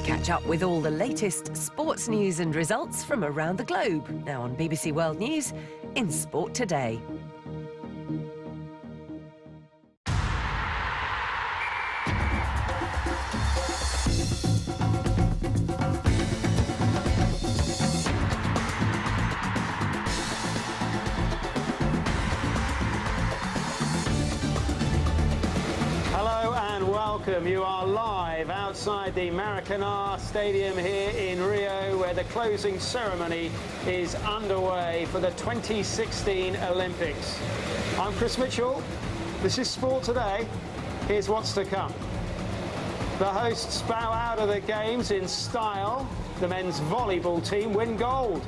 Catch up with all the latest sports news and results from around the globe, now on BBC World News in Sport Today. You are live outside the Maracanã Stadium here in Rio, where the closing ceremony is underway for the 2016 Olympics. I'm Chris Mitchell. This is Sport Today. Here's what's to come. The hosts bow out of the games in style. The men's volleyball team win gold.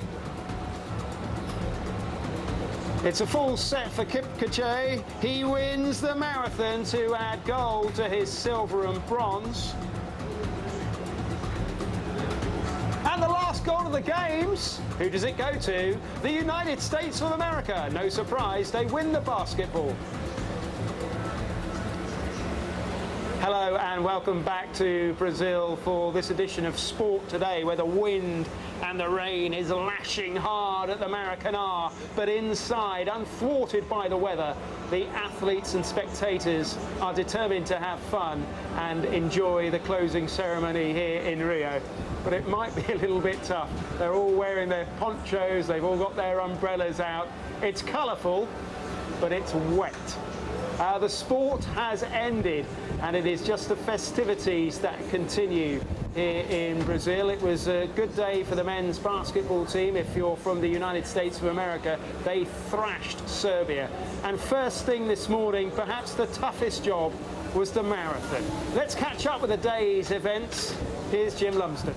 It's a full set for Kipchoge. He wins the marathon to add gold to his silver and bronze. And the last gold of the games, who does it go to? The United States of America. No surprise, they win the basketball. Hello and welcome back to Brazil for this edition of Sport Today, where the wind and the rain is lashing hard at the Maracanã, but inside, unthwarted by the weather, the athletes and spectators are determined to have fun and enjoy the closing ceremony here in Rio. But it might be a little bit tough. They're all wearing their ponchos, they've all got their umbrellas out. It's colourful, but it's wet. The sport has ended, and it is just the festivities that continue here in Brazil. It was a good day for the men's basketball team. If you're from the United States of America, they thrashed Serbia. And first thing this morning, perhaps the toughest job was the marathon. Let's catch up with the day's events. Here's Jim Lumsden.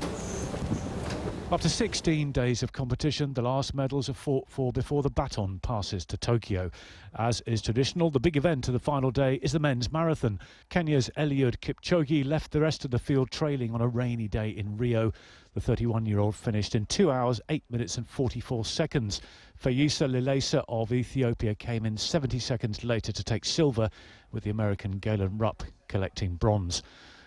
After 16 days of competition, the last medals are fought for before the baton passes to Tokyo. As is traditional, the big event of the final day is the men's marathon. Kenya's Eliud Kipchoge left the rest of the field trailing on a rainy day in Rio. The 31-year-old finished in 2 hours, 8 minutes and 44 seconds. Feyisa Lilesa of Ethiopia came in 70 seconds later to take silver, with the American Galen Rupp collecting bronze.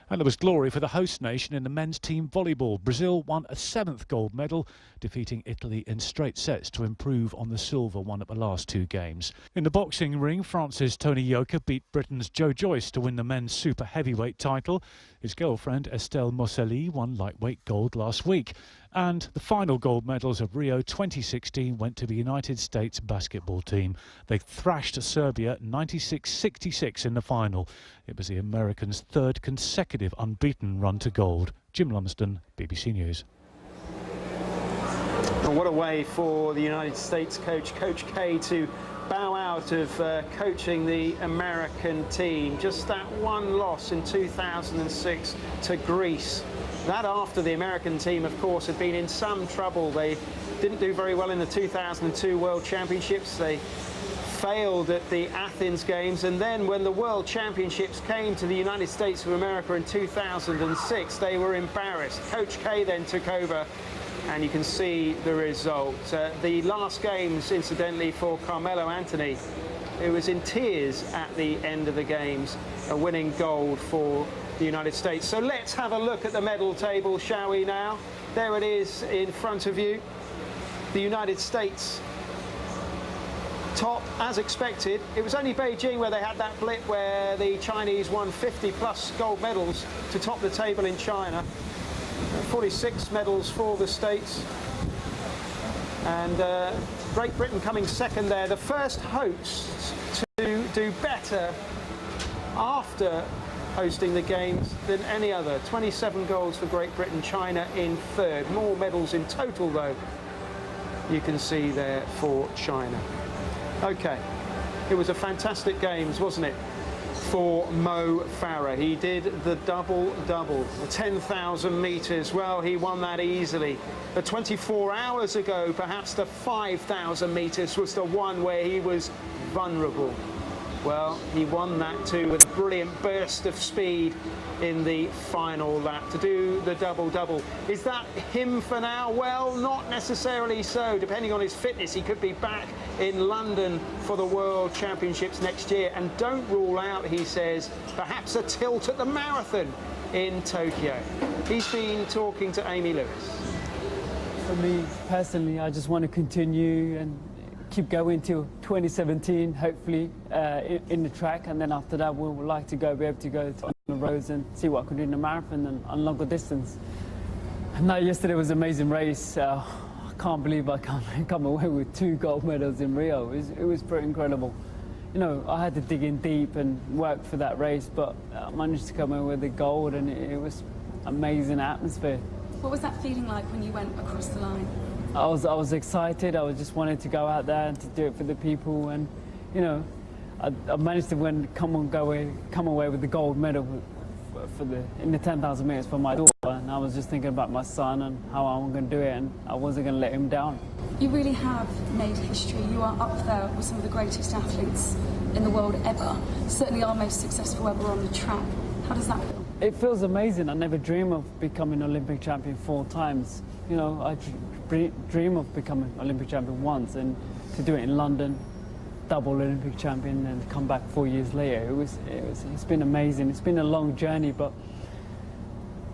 And there was glory for the host nation in the men's team volleyball. Brazil won a 7th gold medal, defeating Italy in straight sets to improve on the silver won at the last 2 games. In the boxing ring, France's Tony Yoka beat Britain's Joe Joyce to win the men's super heavyweight title. His girlfriend Estelle Mosseli won lightweight gold last week. And the final gold medals of Rio 2016 went to the United States basketball team. They thrashed Serbia 96-66 in the final. It was the Americans' 3rd consecutive unbeaten run to gold. Jim Lumsden, BBC News. And what a way for the United States coach, Coach K, to bow out of coaching the American team. Just that one loss in 2006 to Greece. That after the American team, of course, had been in some trouble. They didn't do very well in the 2002 World Championships. They failed at the Athens Games. And then when the World Championships came to the United States of America in 2006, they were embarrassed. Coach K then took over, and you can see the result. The last games, incidentally, for Carmelo Anthony, who was in tears at the end of the games, winning gold for the United States. So let's have a look at the medal table, shall we now? There it is in front of you. The United States top, as expected. It was only Beijing where they had that blip where the Chinese won 50+ gold medals to top the table in China. 46 medals for the States. And Great Britain coming second there. The first hosts to do better after hosting the games than any other. 27 golds for Great Britain, China in 3rd. More medals in total, though, you can see there for China. OK, it was a fantastic games, wasn't it, for Mo Farah. He did the double-double, the 10,000 metres. Well, he won that easily. But 24 hours ago, perhaps the 5,000 metres was the one where he was vulnerable. Well, he won that too with a brilliant burst of speed in the final lap to do the double-double. Is that him for now? Well, not necessarily so. Depending on his fitness, he could be back in London for the World Championships next year. And don't rule out, he says, perhaps a tilt at the marathon in Tokyo. He's been talking to Amy Lewis. For me, personally, I just want to continue and keep going till 2017, hopefully, in the track, and then after that we would like to be able to go on the roads and see what I can do in the marathon and on longer distance. And yesterday was an amazing race. I can't believe I come away with 2 gold medals in Rio. It was pretty incredible. You know, I had to dig in deep and work for that race, but I managed to come away with the gold, and it was amazing atmosphere. What was that feeling like when you went across the line? I was excited. I just wanted to go out there and to do it for the people, and you know, I managed to come away with the gold medal in the 10,000 meters for my daughter, and I was just thinking about my son and how I'm going to do it, and I wasn't going to let him down. You really have made history. You are up there with some of the greatest athletes in the world ever. Certainly our most successful ever on the track. How does that feel? It feels amazing. I never dreamed of becoming an Olympic champion 4 times. You know, I dream of becoming Olympic champion once, and to do it in London, double Olympic champion, and come back 4 years later. It's been amazing. It's been a long journey, but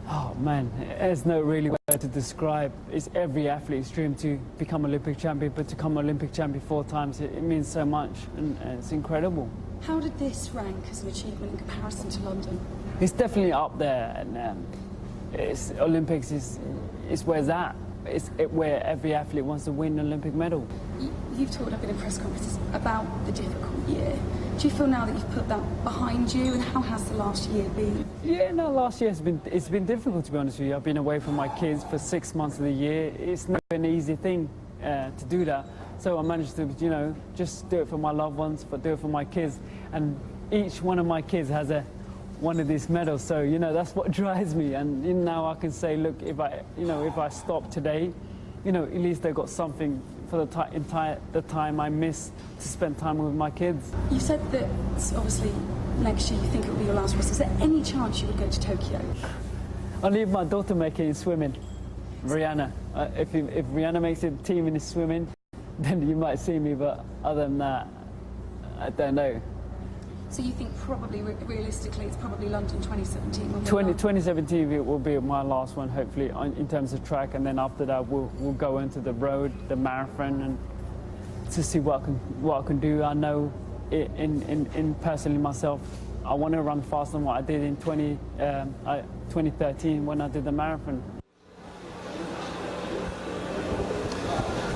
oh man, there's no really way to describe. It's every athlete's dream to become Olympic champion, but to become Olympic champion 4 times, it means so much, and it's incredible. How did this rank as an achievement in comparison to London? It's definitely up there, and Olympics is where it's at. It's where every athlete wants to win an Olympic medal. You've talked up in press conferences about the difficult year. Do you feel now that you've put that behind you, and how has the last year been? Yeah, no, last year it's been difficult, to be honest with you. I've been away from my kids for 6 months of the year. It's not an easy thing to do that. So I managed to, you know, just do it for my loved ones, but do it for my kids. And each one of my kids has one of these medals, so you know that's what drives me. And you know, now I can say, look, if I stop today, you know, at least they got something for the time I miss to spend time with my kids. You said that obviously next year you think it will be your last race. Is there any chance you would go to Tokyo? I'll leave my daughter making in swimming, Rihanna. If Rihanna makes a team in swimming, then you might see me. But other than that, I don't know. So you think probably, realistically, it's probably London 2017? 2017 it will be my last one, hopefully, in terms of track, and then after that we'll go into the road, the marathon, and to see what I can do. I know, in personally myself, I want to run faster than what I did in 2013 when I did the marathon.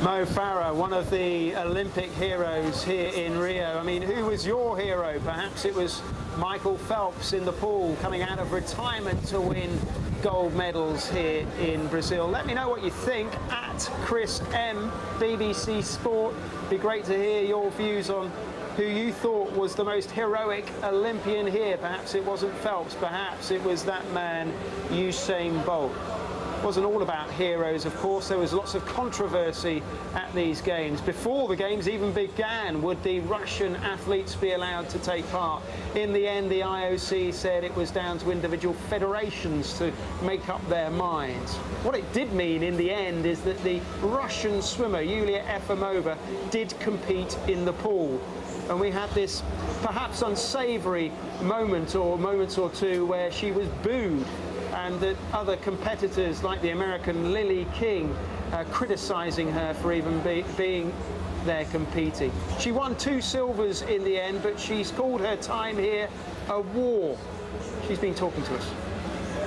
Mo Farah, one of the Olympic heroes here in Rio. I mean, who was your hero? Perhaps it was Michael Phelps in the pool, coming out of retirement to win gold medals here in Brazil. Let me know what you think at Chris M, BBC Sport. Be great to hear your views on who you thought was the most heroic Olympian here. Perhaps it wasn't Phelps, perhaps it was that man, Usain Bolt. It wasn't all about heroes, of course. There was lots of controversy at these games. Before the games even began, would the Russian athletes be allowed to take part? In the end, the IOC said it was down to individual federations to make up their minds. What it did mean in the end is that the Russian swimmer, Yulia Efimova, did compete in the pool. And we had this perhaps unsavoury moment or two where she was booed, and that other competitors like the American Lily King criticising her for even being there competing. She won 2 silvers in the end, but she's called her time here a war. She's been talking to us.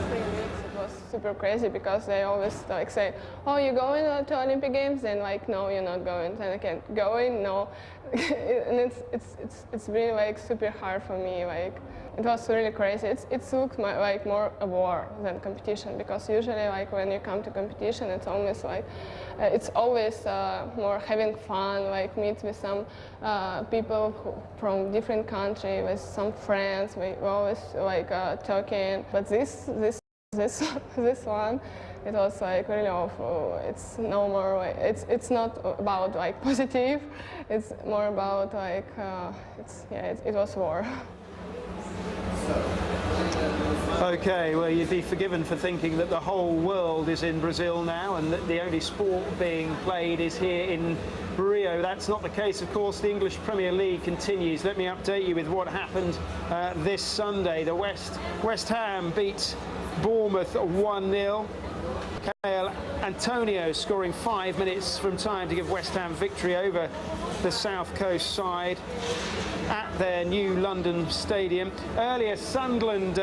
3 weeks, it was super crazy because they always like say, oh, you're going to Olympic Games? And like, no, you're not going. And I can't go in, no. And it's really like super hard for me. Like, it was really crazy. It took like more a war than competition, because usually like when you come to competition, it's almost like more having fun, like meet with some people from different countries, with some friends. We always like talking. But this one, it was like really awful. It's no more like, it's not about like positive. It's more about like it was war. Okay, well, you'd be forgiven for thinking that the whole world is in Brazil now and that the only sport being played is here in Rio. That's not the case, of course. The English Premier League continues. Let me update you with what happened this Sunday. The West Ham beat Bournemouth 1-0. Kale Antonio scoring 5 minutes from time to give West Ham victory over the South Coast side at their new London stadium. Earlier, Sunderland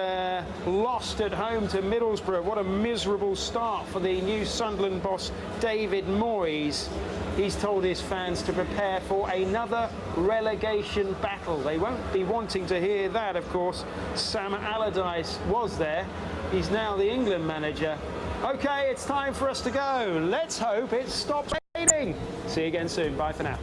lost at home to Middlesbrough. What a miserable start for the new Sunderland boss, David Moyes. He's told his fans to prepare for another relegation battle. They won't be wanting to hear that, of course. Sam Allardyce was there. He's now the England manager. Okay, it's time for us to go. Let's hope it stops raining. See you again soon. Bye for now.